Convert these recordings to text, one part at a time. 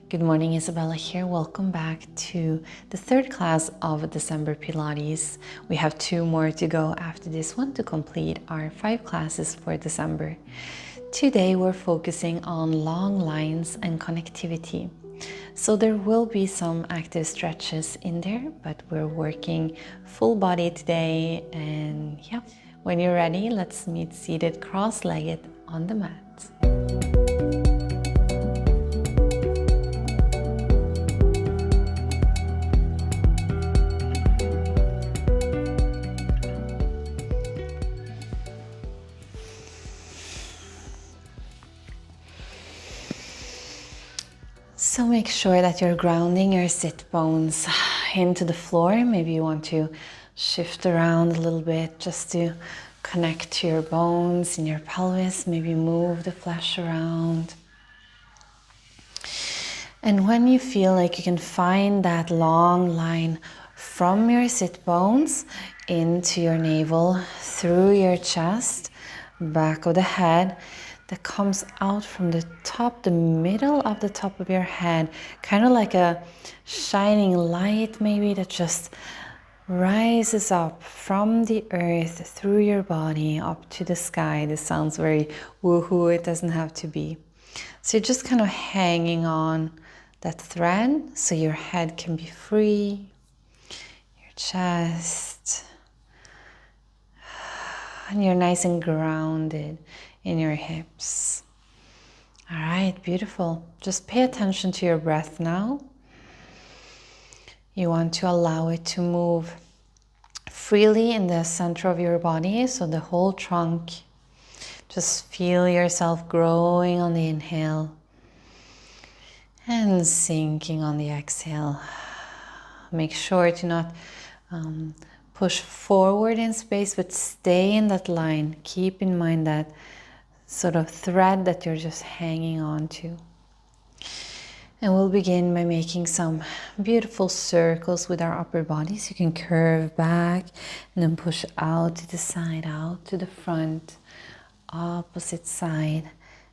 Good morning, Isabella here. Welcome back to the third class of December Pilates. We have 2 more to go after this one to complete our 5 classes for December. Today we're focusing on long lines and connectivity. So there will be some active stretches in there, but we're working full body today. And yeah, when you're ready, let's meet seated cross-legged on the mat. So make sure that you're grounding your sit bones into the floor. Maybe you want to shift around a little bit just to connect to your bones in your pelvis. Maybe move the flesh around. And when you feel like you can find that long line from your sit bones into your navel, through your chest, back of the head, that comes out from the top, the middle of the top of your head, kind of like a shining light maybe that just rises up from the earth through your body up to the sky. This sounds very woohoo, it doesn't have to be. So you're just kind of hanging on that thread so your head can be free, your chest, and you're nice and grounded in your hips. All right, beautiful. Just pay attention to your breath now. You want to allow it to move freely in the center of your body, so the whole trunk. Just feel yourself growing on the inhale and sinking on the exhale. Make sure to not push forward in space, but stay in that line. Keep in mind that sort of thread that you're just hanging on to. And we'll begin by making some beautiful circles with our upper body. So you can curve back and then push out to the side, out to the front, opposite side,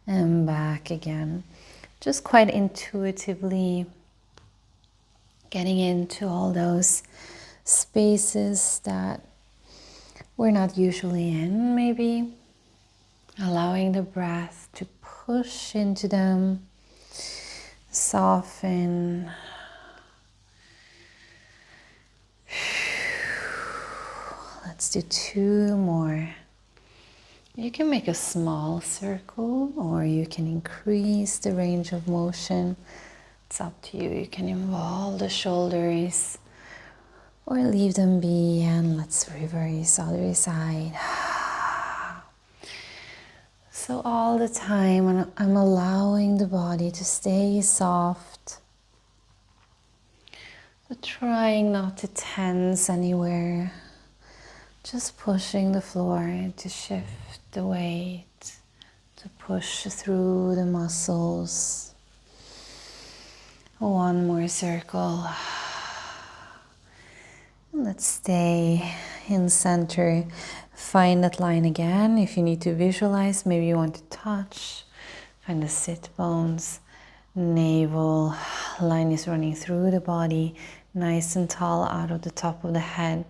and back again. Just quite intuitively getting into all those spaces that we're not usually in, maybe. Allowing the breath to push into them, soften. Let's do 2 more. You can make a small circle or you can increase the range of motion. It's up to you. You can involve the shoulders or leave them be, and let's reverse other side. So all the time I'm allowing the body to stay soft. So trying not to tense anywhere. Just pushing the floor to shift the weight, to push through the muscles. 1 more circle. Let's stay in center. Find that line again. If you need to visualize, maybe you want to touch. Find the sit bones, navel. Line is running through the body, nice and tall out of the top of the head.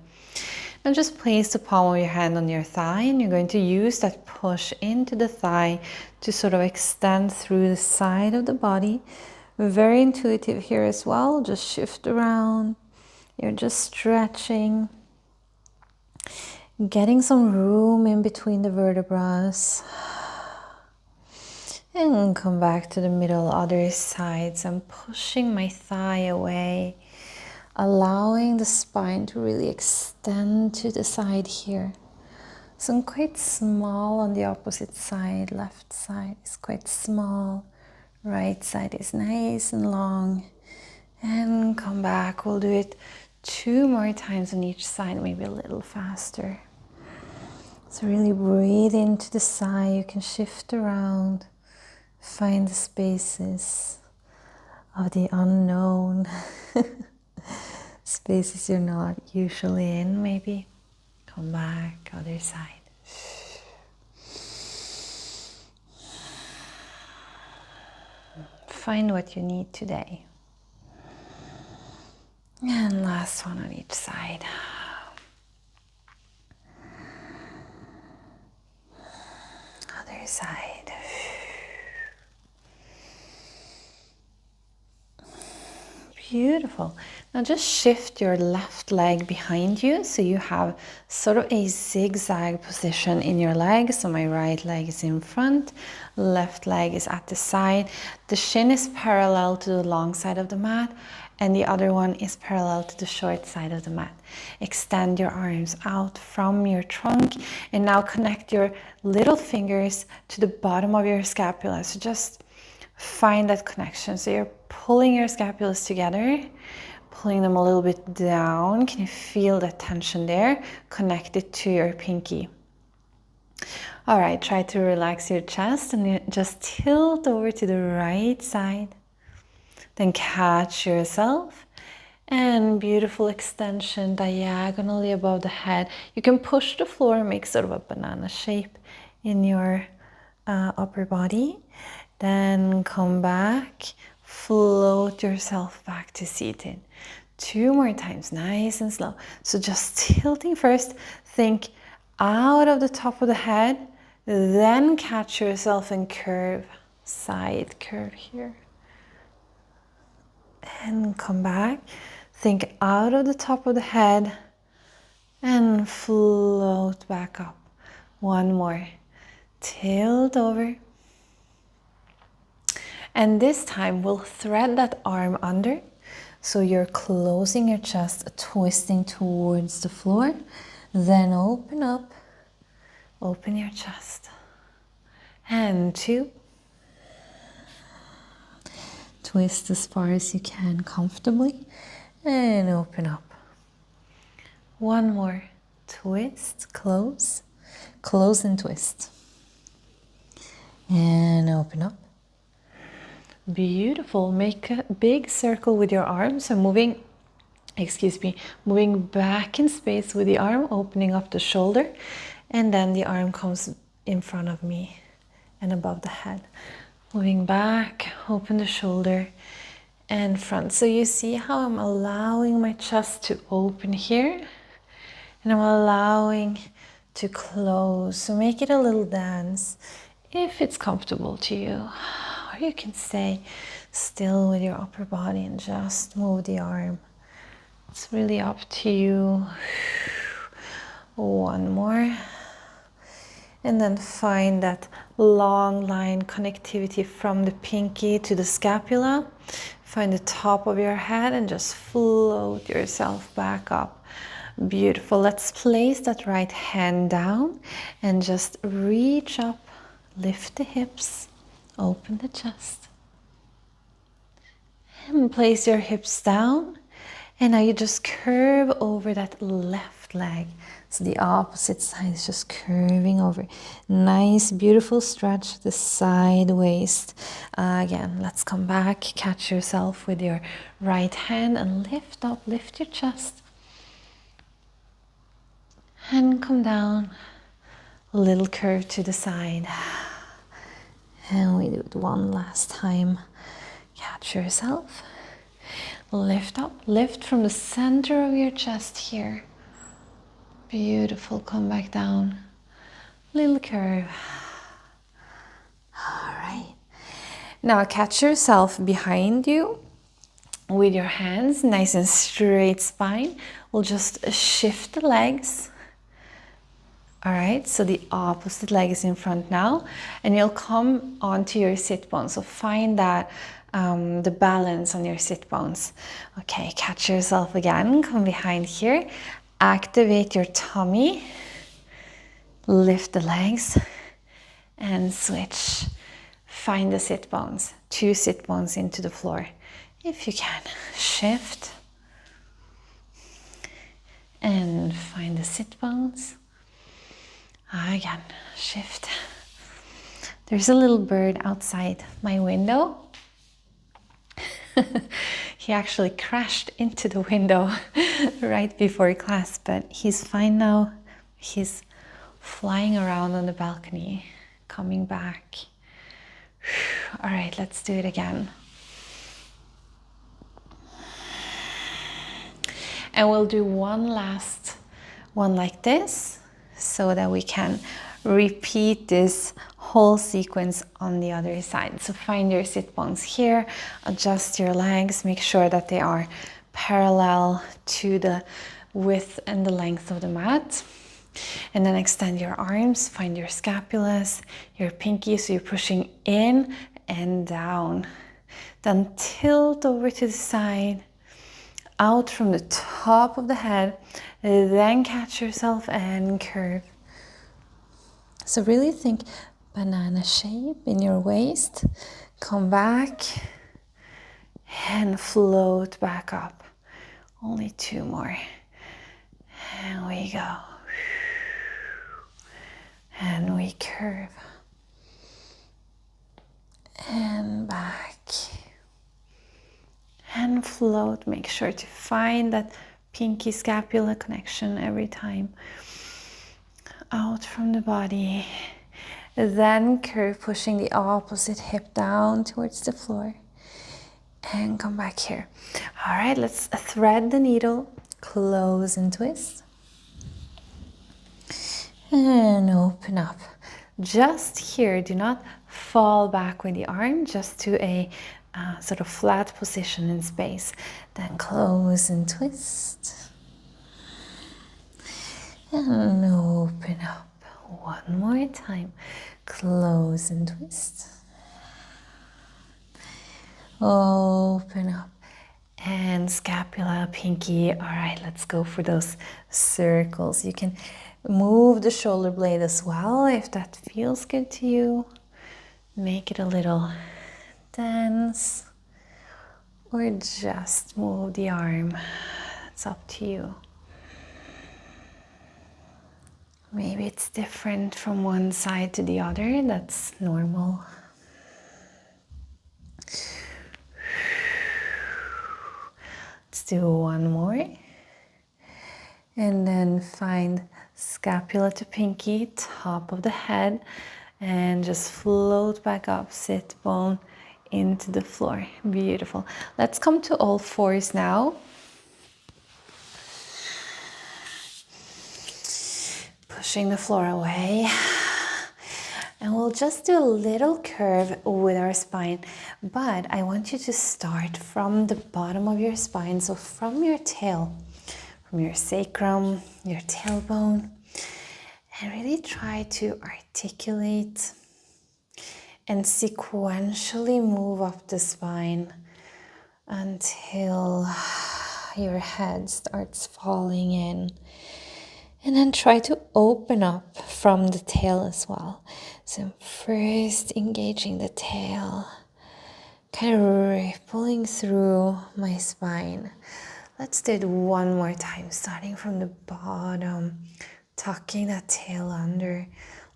And just place the palm of your hand on your thigh, and you're going to use that push into the thigh to sort of extend through the side of the body. Very intuitive here as well. Just shift around. You're just stretching, getting some room in between the vertebrae. And come back to the middle, other sides. I'm pushing my thigh away, allowing the spine to really extend to the side here. So I'm quite small on the opposite side. Left side is quite small. Right side is nice and long. And come back. We'll do it 2 more times on each side, maybe a little faster. So really breathe into the sigh. You can shift around, find the spaces of the unknown, spaces you're not usually in, maybe. Come back, other side. Find what you need today. And last one on each side. Other side. Beautiful. Now just shift your left leg behind you so you have sort of a zigzag position in your leg. So my right leg is in front, left leg is at the side. The shin is parallel to the long side of the mat and the other one is parallel to the short side of the mat. Extend your arms out from your trunk and now connect your little fingers to the bottom of your scapula. So just find that connection. So you're pulling your scapulas together, pulling them a little bit down. Can you feel that tension there? Connect it to your pinky. All right, try to relax your chest and just tilt over to the right side. Then catch yourself and beautiful extension diagonally above the head. You can push the floor, make sort of a banana shape in your upper body. Then come back, float yourself back to seated. 2 more times, nice and slow. So just tilting first, think out of the top of the head, then catch yourself and curve, side curve here. And come back, think out of the top of the head and float back up. 1 more, tilt over. And this time we'll thread that arm under. So you're closing your chest, twisting towards the floor. Then open up, open your chest. And 2. Twist as far as you can comfortably. And open up. 1 more, twist, close, close and twist. And open up. Beautiful. Make a big circle with your arms. So moving back in space with the arm, opening up the shoulder, and then the arm comes in front of me and above the head. Moving back, open the shoulder and front. So you see how I'm allowing my chest to open here and I'm allowing to close. So make it a little dance if it's comfortable to you. Or you can stay still with your upper body and just move the arm. It's really up to you. 1 more. And then find that long line connectivity from the pinky to the scapula. Find the top of your head and just float yourself back up. Beautiful. Let's place that right hand down and just reach up, lift the hips. Open the chest and place your hips down, and now you just curve over that left leg, so the opposite side is just curving over. Nice beautiful stretch the side waist. Again, let's come back, catch yourself with your right hand and lift up, lift your chest and come down, a little curve to the side. And we do it 1 last time. Catch yourself. Lift up. Lift from the center of your chest here. Beautiful. Come back down. Little curve. All right. Now catch yourself behind you with your hands. Nice and straight spine. We'll just shift the legs. All right, so the opposite leg is in front now, and you'll come onto your sit bones. So find that the balance on your sit bones. Okay, catch yourself again. Come behind here. Activate your tummy. Lift the legs and switch. Find the sit bones. 2 sit bones into the floor, if you can. Shift and find the sit bones. Again, shift. There's a little bird outside my window. He actually crashed into the window right before class, but he's fine now. He's flying around on the balcony, coming back. All right, let's do it again. And we'll do one last one like this so that we can repeat this whole sequence on the other side. So find your sit bones here, adjust your legs, make sure that they are parallel to the width and the length of the mat. And then extend your arms, find your scapulas, your pinky, so you're pushing in and down. Then tilt over to the side, out from the top of the head, then catch yourself and curve. So really think banana shape in your waist. Come back and float back up. Only 2 more. And we go. And we curve. And back. And float. Make sure to find that pinky scapula connection every time. Out from the body. Then curve, pushing the opposite hip down towards the floor. And come back here. All right, let's thread the needle. Close and twist. And open up. Just here, do not fall back with the arm, just to a sort of flat position in space. Then close and twist. And open up. One more time. Close and twist. Open up. And scapula, pinky. All right, let's go for those circles. You can move the shoulder blade as well if that feels good to you. Make it a little dance. Or just move the arm. It's up to you. Maybe it's different from one side to the other. That's normal. Let's do one more. And then find scapula to pinky, top of the head, and just float back up, sit bone into the floor. Beautiful. Let's come to all fours now. Pushing the floor away. And we'll just do a little curve with our spine, but I want you to start from the bottom of your spine, so from your tail, from your sacrum, your tailbone, and really try to articulate and sequentially move up the spine until your head starts falling in. And then try to open up from the tail as well. So first engaging the tail, kind of rippling through my spine. Let's do it one more time, starting from the bottom, tucking that tail under,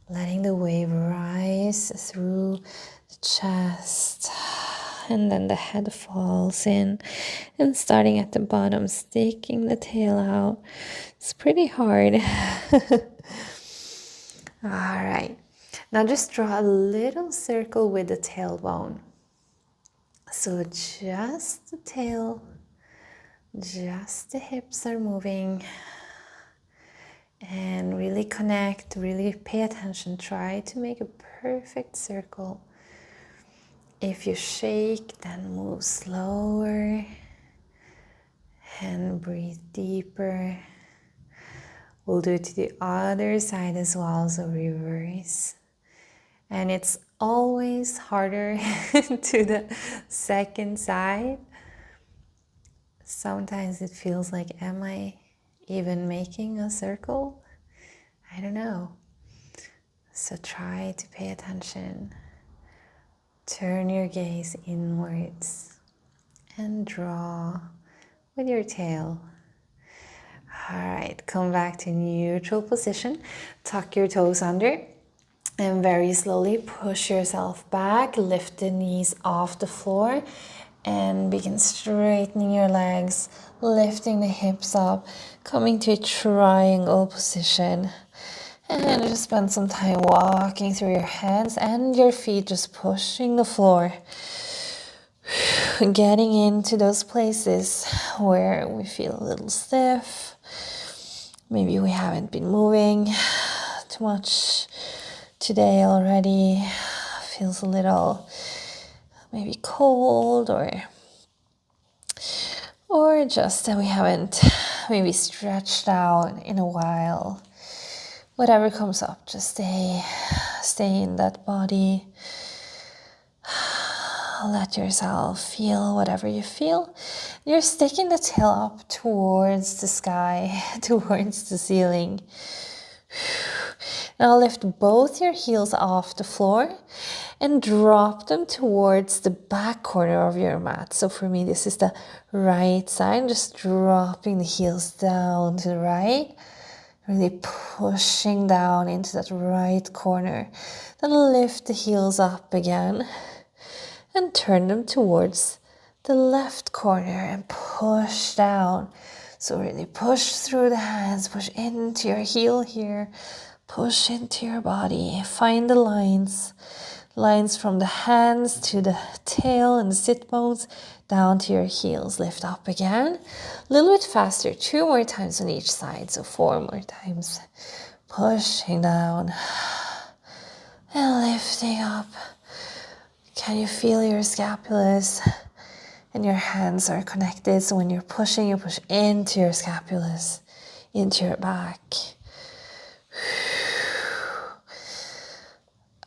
letting the wave rise through the chest. And then the head falls in, and starting at the bottom, sticking the tail out. It's pretty hard. All right. Now just draw a little circle with the tailbone. So just the tail, just the hips are moving. And really connect, really pay attention. Try to make a perfect circle. If you shake, then move slower and breathe deeper. We'll do it to the other side as well, so reverse. And it's always harder to the second side. Sometimes it feels like, am I even making a circle? I don't know. So try to pay attention. Turn your gaze inwards and draw with your tail. All right, come back to neutral position. Tuck your toes under and very slowly push yourself back. Lift the knees off the floor and begin straightening your legs, lifting the hips up, coming to a triangle position. And just spend some time walking through your hands and your feet, just pushing the floor. getting into those places where we feel a little stiff. Maybe we haven't been moving too much today already. Feels a little maybe cold, or just that we haven't maybe stretched out in a while. Whatever comes up, just stay in that body. Let yourself feel whatever you feel. You're sticking the tail up towards the sky, towards the ceiling. Now lift both your heels off the floor and drop them towards the back corner of your mat. So for me, this is the right side, just dropping the heels down to the right, really pushing down into that right corner. Then lift the heels up again and turn them towards the left corner and push down. So really push through the hands, push into your heel here, push into your body. Find the lines from the hands to the tail and the sit bones down to your heels. Lift up again, a little bit faster, 2 more times on each side, so 4 more times. Pushing down and lifting up. Can you feel your scapulas? And your hands are connected, so when you're pushing, you push into your scapulas, into your back.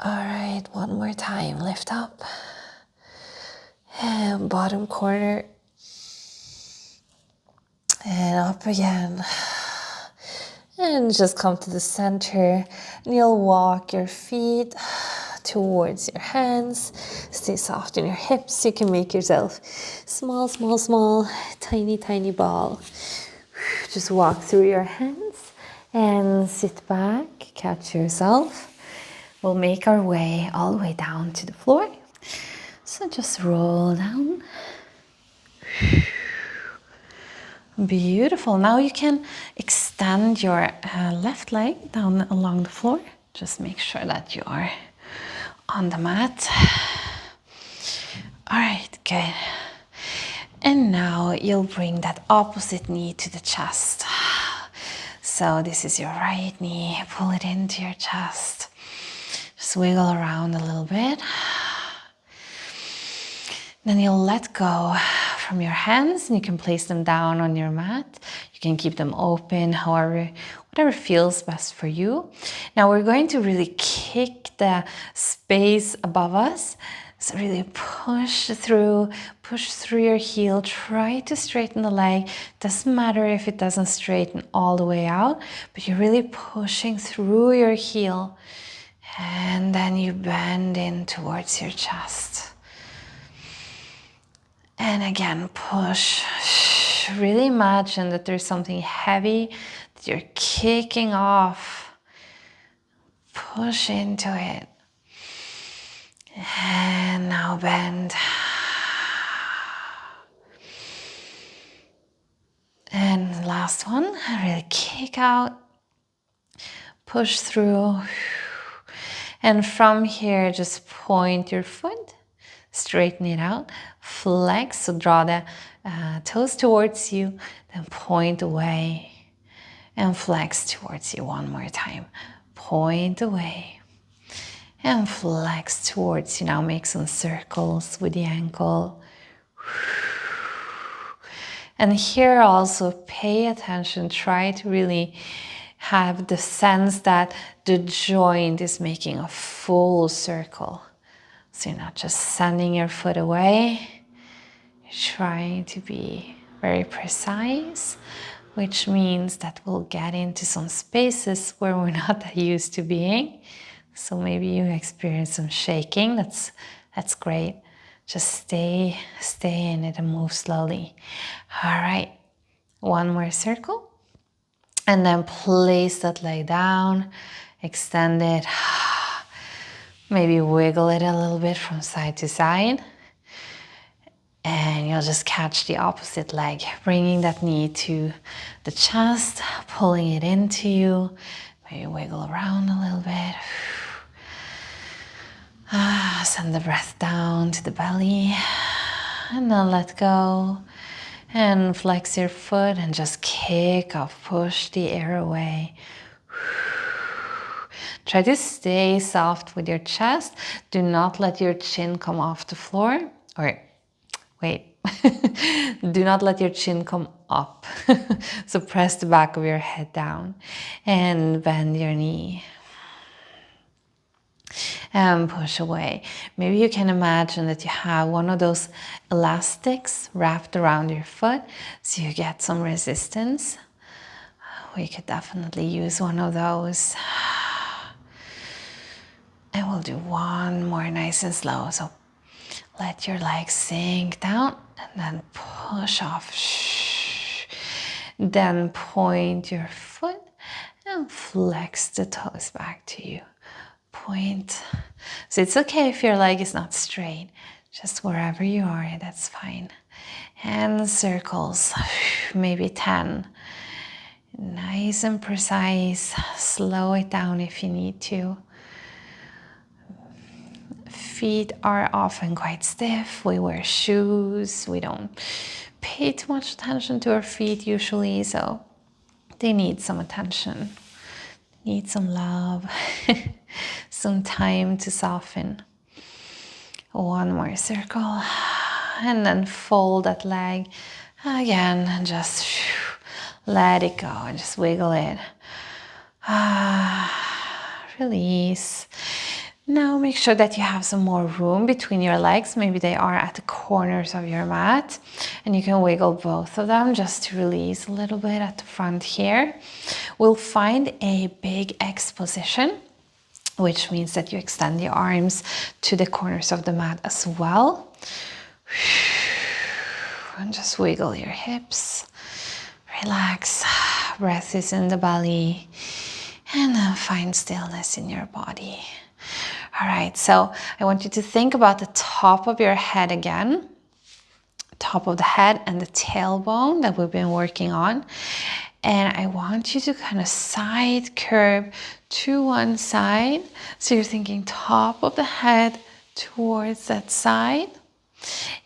All right, one more time. Lift up. And bottom corner. And up again. And just come to the center. And you'll walk your feet towards your hands. Stay soft in your hips. You can make yourself small, tiny ball. Just walk through your hands and sit back. Catch yourself. We'll make our way all the way down to the floor. So just roll down. Beautiful. Now you can extend your left leg down along the floor. Just make sure that you are on the mat. All right, good. And now you'll bring that opposite knee to the chest. So this is your right knee. Pull it into your chest. Just wiggle around a little bit. Then you'll let go from your hands and you can place them down on your mat. You can keep them open, whatever feels best for you. Now we're going to really kick the space above us. So really push through your heel. Try to straighten the leg. Doesn't matter if it doesn't straighten all the way out, but you're really pushing through your heel. And then you bend in towards your chest. And again, push. Really imagine that there's something heavy that you're kicking off. Push into it. And now bend. And last one, really kick out. Push through. And from here, just point your foot, straighten it out, flex, so draw the toes towards you, then point away and flex towards you one more time. Point away and flex towards you. Now make some circles with the ankle. And here also pay attention, try to really have the sense that the joint is making a full circle. So you're not just sending your foot away, you're trying to be very precise, which means that we'll get into some spaces where we're not that used to being. So maybe you experience some shaking, that's great. Just stay in it and move slowly. All right, one more circle. And then place that leg down, extend it, maybe wiggle it a little bit from side to side. And you'll just catch the opposite leg, bringing that knee to the chest, pulling it into you. Maybe wiggle around a little bit. Send the breath down to the belly. and then let go. And flex your foot and just kick off, push the air away. Try to stay soft with your chest. Do not let your chin come off the floor. Or wait, do not let your chin come up. So press the back of your head down and bend your knee. And push away. Maybe you can imagine that you have one of those elastics wrapped around your foot so you get some resistance. We could definitely use one of those. And we'll do one more nice and slow. So let your legs sink down and then push off. Then point your foot and flex the toes back to you. Point. So it's okay if your leg is not straight, just wherever you are, that's fine. And circles, maybe 10. Nice and precise. Slow it down if you need to. Feet are often quite stiff. We wear shoes. We don't pay too much attention to our feet usually, so they need some attention. Need some love, some time to soften. One more circle, and then fold that leg again and just let it go and just wiggle it. Release. Now make sure that you have some more room between your legs. Maybe they are at the corners of your mat, and you can wiggle both of them just to release a little bit at the front here. We'll find a big X position, which means that you extend the arms to the corners of the mat as well. And just wiggle your hips. Relax. Breath is in the belly. And then find stillness in your body. All right, so I want you to think about the top of your head again. Top of the head and the tailbone that we've been working on. And I want you to kind of side curve to one side. So you're thinking top of the head towards that side.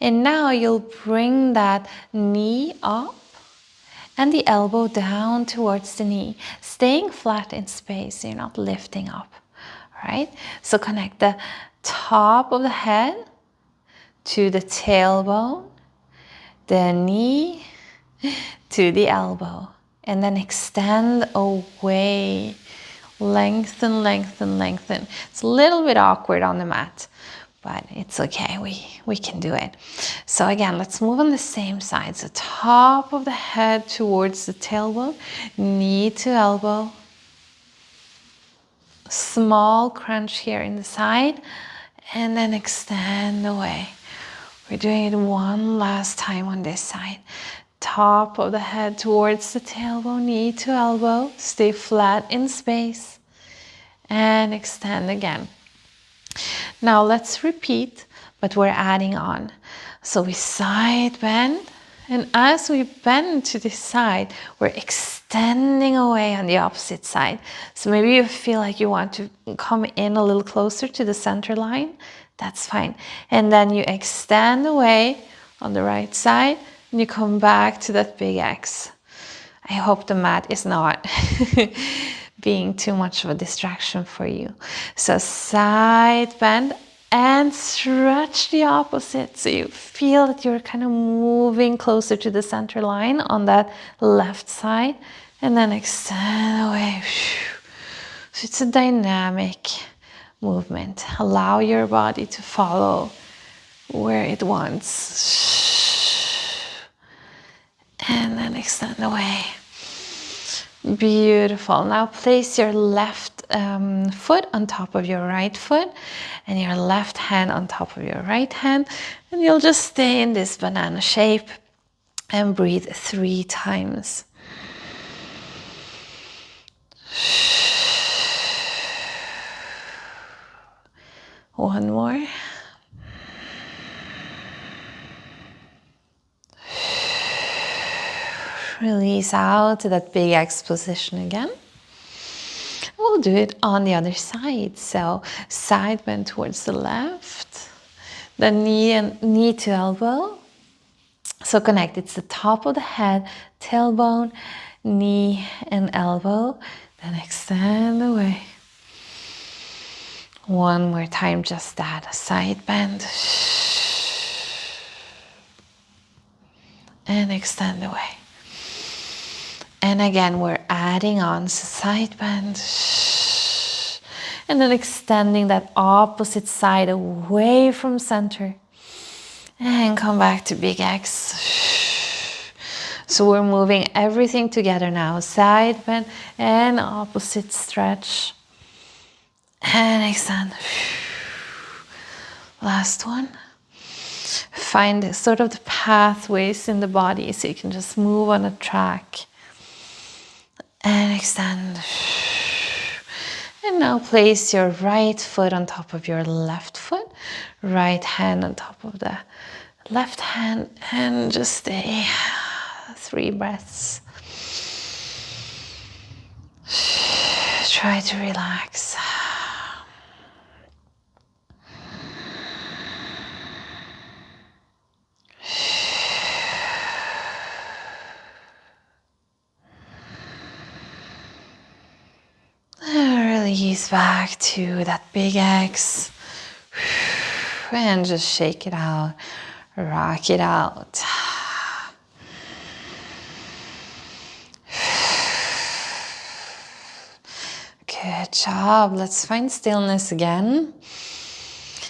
And now you'll bring that knee up and the elbow down towards the knee, staying flat in space, so you're not lifting up. All right, so connect the top of the head to the tailbone, the knee to the elbow, and then extend away. Lengthen, lengthen, lengthen. It's a little bit awkward on the mat, but it's okay, we can do it. So again, let's move on the same side. So top of the head towards the tailbone, knee to elbow. Small crunch here in the side, and then extend away. We're doing it one last time on this side. Top of the head towards the tailbone, knee to elbow. Stay flat in space and extend again. Now let's repeat, but we're adding on. So we side bend, and as we bend to this side, we're extending away on the opposite side. So maybe you feel like you want to come in a little closer to the center line. That's fine. And then you extend away on the right side, and you come back to that big X. I hope the mat is not being too much of a distraction for you. So side bend and stretch the opposite. So you feel that you're kind of moving closer to the center line on that left side, and then extend away. So it's a dynamic movement. Allow your body to follow where it wants. And then extend away. Beautiful. Now place your left foot on top of your right foot and your left hand on top of your right hand, and you'll just stay in this banana shape and breathe 3 times. One more. Release out to that big X position again. We'll do it on the other side. So side bend towards the left, then knee to elbow, So connect. It's the top of the head, tailbone, knee, and elbow. Then extend away. One more time, just that. Side bend. And extend away. And again, we're adding on side bend. And then extending that opposite side away from center. And come back to big X. So we're moving everything together now. Side bend and opposite stretch. And extend. Last one. Find sort of the pathways in the body so you can just move on a track. And extend. And now place your right foot on top of your left foot. Right hand on top of the left hand. And just stay. 3 breaths. Try to relax. Release back to that big X. And just shake it out. Rock it out. Good job. Let's find stillness again.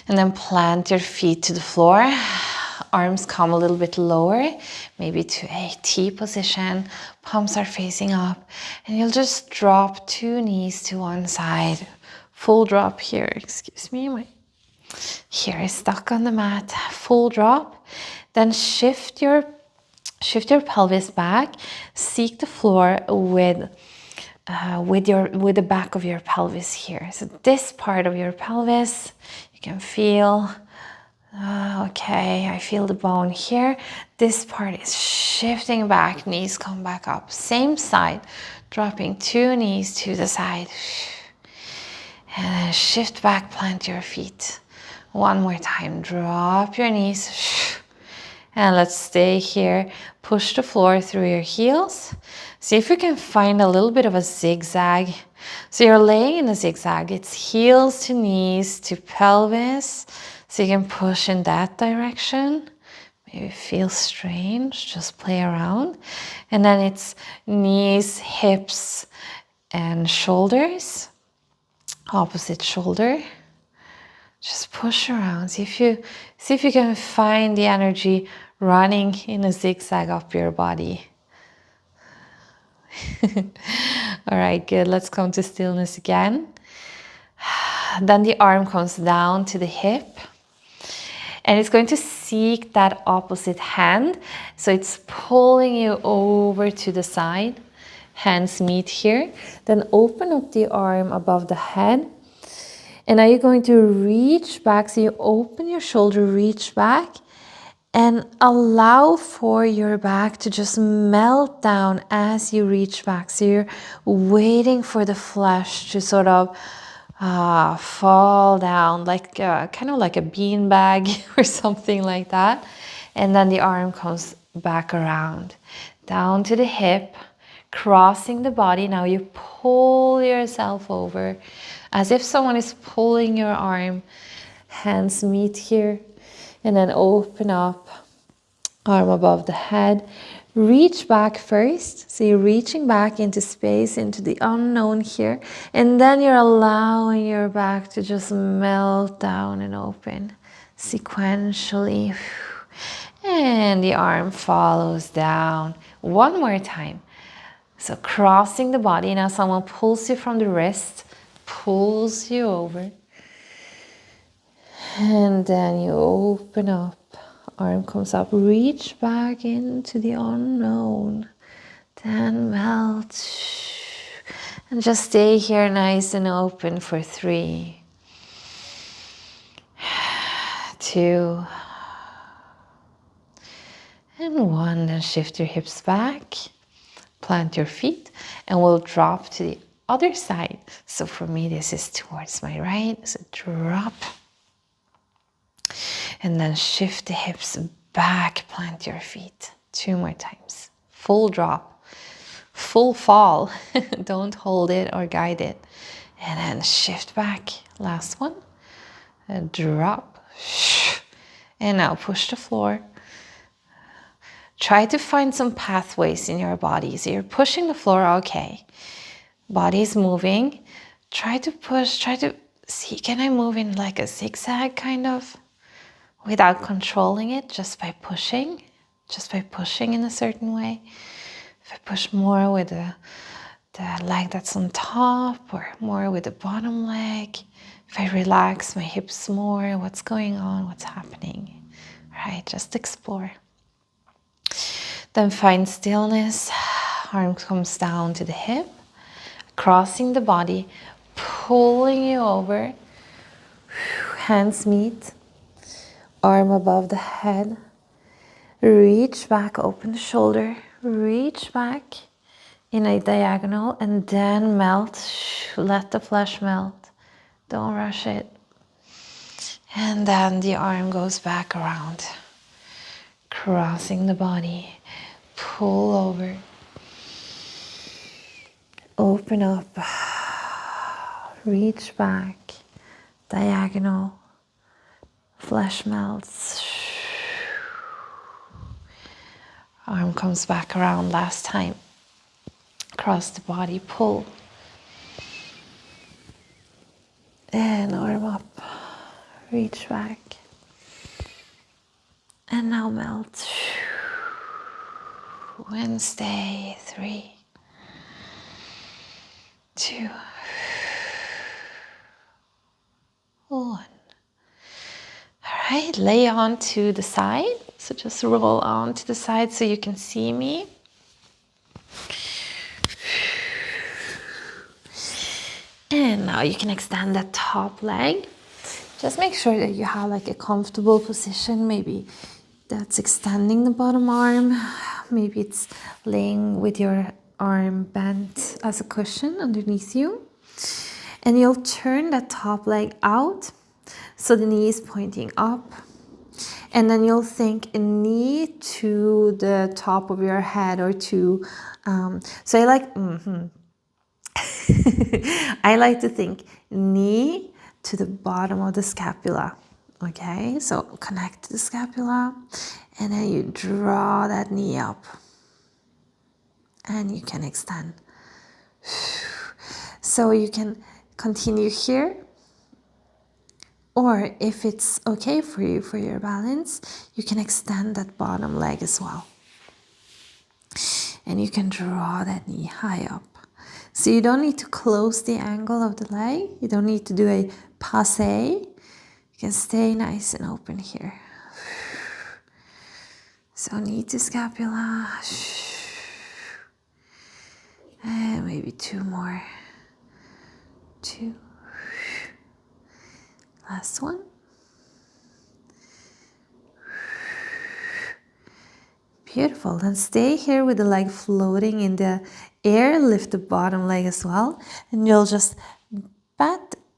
And then plant your feet to the floor. Arms come a little bit lower, maybe to a T position. Palms are facing up. And you'll just drop 2 knees to one side. Full drop here. Excuse me. My hair is stuck on the mat. Full drop. Then shift your pelvis back. Seek the floor with the back of your pelvis here. So this part of your pelvis, you can feel, okay, I feel the bone here. This part is shifting back, knees come back up. Same side, dropping 2 knees to the side. And then shift back, plant your feet. One more time, drop your knees. And let's stay here. Push the floor through your heels. See if you can find a little bit of a zigzag. So you're laying in a zigzag. It's heels to knees to pelvis. So you can push in that direction. Maybe it feels strange. Just play around. And then it's knees, hips, and shoulders. Opposite shoulder. Just push around. See if you can find the energy running in a zigzag up your body. All right, good. Let's come to stillness again. Then the arm comes down to the hip. And it's going to seek that opposite hand. So it's pulling you over to the side. Hands meet here. Then open up the arm above the head. And now you're going to reach back. So you open your shoulder, reach back. And allow for your back to just melt down as you reach back. So you're waiting for the flesh to sort of fall down, like kind of like a bean bag or something like that. And then the arm comes back around, down to the hip, crossing the body. Now you pull yourself over as if someone is pulling your arm. Hands meet here. And then open up, arm above the head. Reach back first. So you're reaching back into space, into the unknown here. And then you're allowing your back to just melt down and open sequentially. And the arm follows down. One more time. So crossing the body. Now someone pulls you from the wrist, pulls you over. And then you open up, arm comes up, reach back into the unknown, then melt. And just stay here nice and open for 3, 2, and 1. Then shift your hips back, plant your feet, and we'll drop to the other side. So for me, this is towards my right, so drop. And then shift the hips back plant your feet. 2 more times. Full drop, full fall. Don't hold it or guide it. And then shift back. Last one. A drop. And now push the floor. Try to find some pathways in your body. So you're pushing the floor, okay. Body is moving. Try to push, try to see, can I move in like a zigzag kind of? Without controlling it, just by pushing in a certain way. If I push more with the leg that's on top or more with the bottom leg, if I relax my hips more, what's going on, what's happening, right? Just explore. Then find stillness. Arm comes down to the hip, crossing the body, pulling you over. Hands meet, arm above the head. Reach back, open the shoulder, reach back in a diagonal and then melt. Let the flesh melt. Don't rush it. And then the arm goes back around, crossing the body. Pull over. Open up. Reach back. Diagonal. Flesh melts. Arm comes back around last time. Cross the body, pull. And arm up. Reach back. And now melt. And stay. 3, 2, 1. All right, lay on to the side. So just roll on to the side so you can see me. And now you can extend that top leg. Just make sure that you have like a comfortable position. Maybe that's extending the bottom arm. Maybe it's laying with your arm bent as a cushion underneath you. And you'll turn that top leg out so the knee is pointing up. And then you'll think a knee to the top of your head or to, so I like, I like to think knee to the bottom of the scapula. Okay, so connect to the scapula and then you draw that knee up and you can extend. So you can continue here, or if it's okay for you, for your balance, you can extend that bottom leg as well. And you can draw that knee high up. So you don't need to close the angle of the leg. You don't need to do a passe. You can stay nice and open here. So knee to scapula. And maybe 2 more. 2. Last one. Beautiful. Then stay here with the leg floating in the air. Lift the bottom leg as well. And you'll just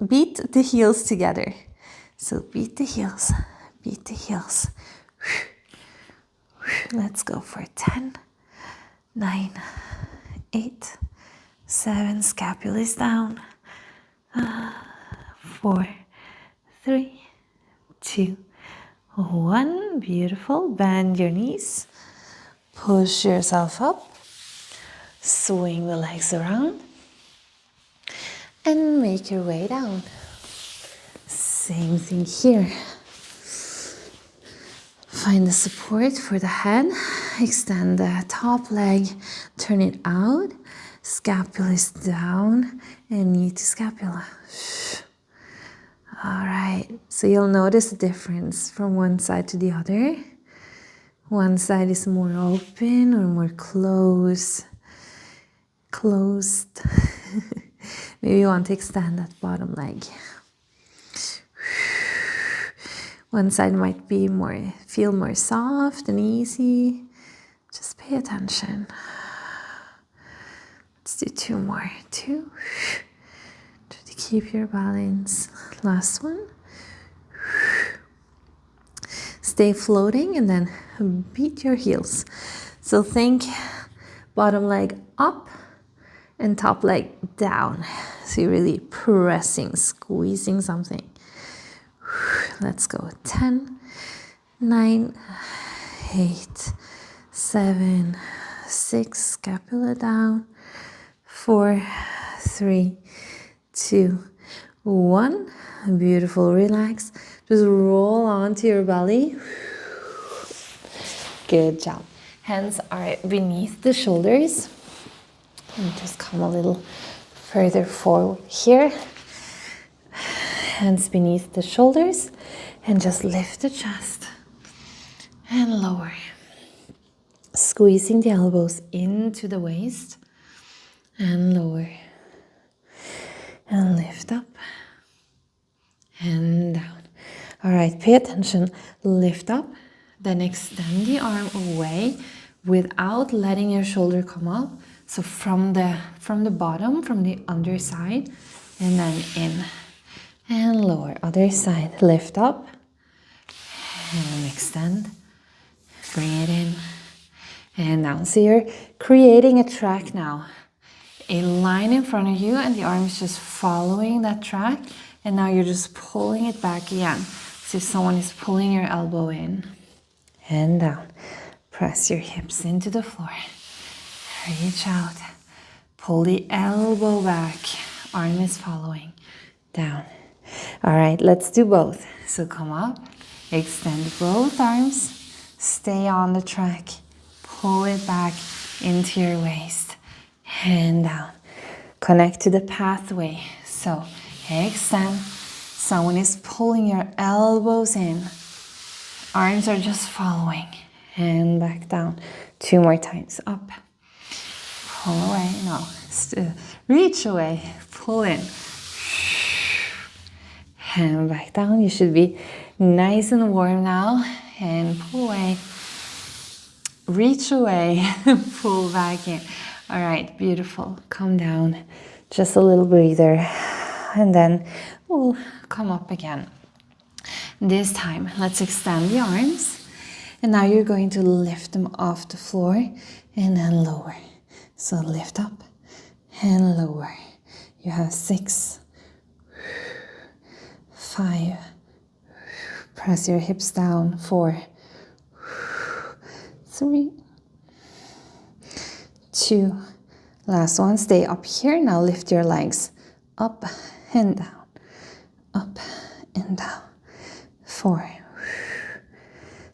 beat the heels together. So beat the heels. Beat the heels. Let's go for 10, 9, 8, 7. Scapula is down. 4, 3, 2, 1. Beautiful. Bend your knees. Push yourself up. Swing the legs around. And make your way down. Same thing here. Find the support for the head. Extend the top leg. Turn it out. Scapula is down. And knee to scapula. All right. So you'll notice the difference from one side to the other. One side is more open or more closed. Maybe you want to extend that bottom leg. One side might be feel more soft and easy. Just pay attention. Let's do 2 more. 2. Try to keep your balance. Last one. stay floating and then beat your heels. So think bottom leg up and top leg down. So you're really pressing, squeezing something. Let's go. 10, 9, 8, 7, 6, scapula down. 4, 3, 2, 1. Beautiful. Relax. Just roll onto your belly. Good job. Hands are beneath the shoulders. And just come a little further forward here. Hands beneath the shoulders. And just lift the chest. And lower. Squeezing the elbows into the waist. And lower. And lift up. And down. All right, pay attention. Lift up. Then extend the arm away without letting your shoulder come up. So from the bottom, from the underside, and then in. And lower. Other side. Lift up. And extend. Bring it in. And down. So you're creating a track now. A line in front of you and the arm is just following that track. And now you're just pulling it back again. So if someone is pulling your elbow in and down, press your hips into the floor. Reach out. Pull the elbow back. Arm is following. Down. All right, let's do both. So come up. Extend both arms. Stay on the track. Pull it back into your waist. And down. Connect to the pathway. So extend. Someone is pulling your elbows in. Arms are just following. And back down. 2 more times. Up. Pull away. No. Reach away. Pull in. And back down. You should be nice and warm now. And pull away. Reach away. Pull back in. All right. Beautiful. Come down. Just a little breather. And then we'll come up again. This time, let's extend the arms. And now you're going to lift them off the floor and then lower. So lift up and lower. You have 6, 5. Press your hips down. 4, 3, 2. Last one. Stay up here. Now lift your legs up and down. Up and down. 4,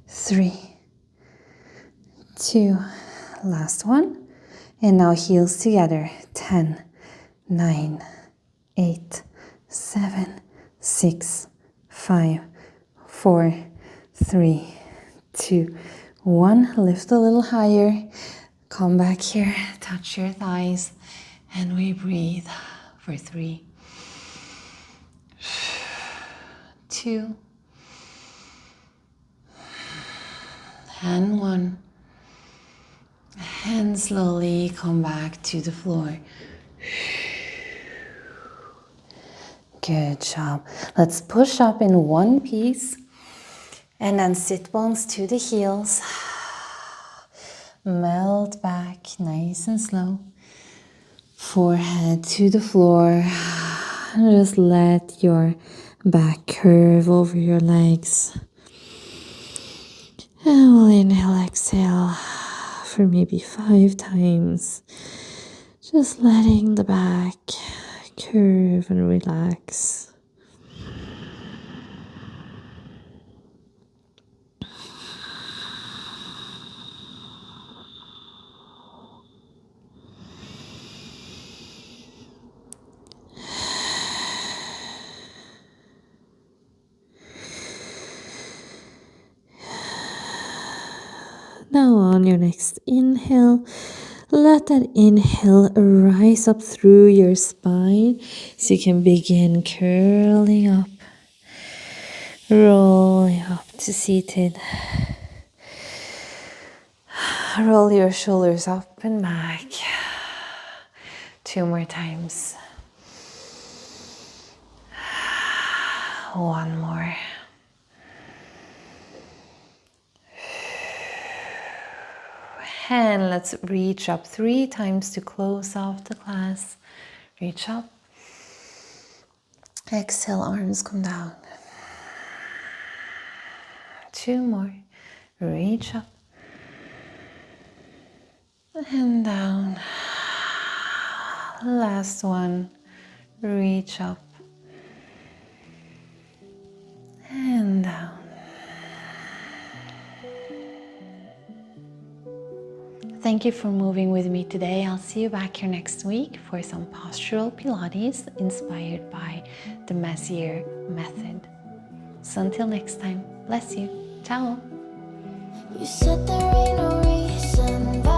3, 2. Last one. And now heels together. 10, 9, 8, 7, 6, 5, 4, 3, 2, 1. Lift a little higher. Come back here. Touch your thighs. And we breathe for 3, 2, and 1. And slowly come back to the floor. Good job. Let's push up in one piece. And then sit bones to the heels. Melt back nice and slow. Forehead to the floor. And just let your back curve over your legs. And we'll inhale, exhale for maybe 5 times. Just letting the back curve and relax. Now on your next inhale, let that inhale rise up through your spine so you can begin curling up, rolling up to seated. Roll your shoulders up and back. 2 more times. 1 more. And let's reach up 3 times to close off the class. Reach up. Exhale, arms come down. 2 more. Reach up. And down. Last one. Reach up. And down. Thank you for moving with me today. I'll see you back here next week for some postural Pilates inspired by the Messier method. So until next time, bless you. Ciao. You said there ain't no reason.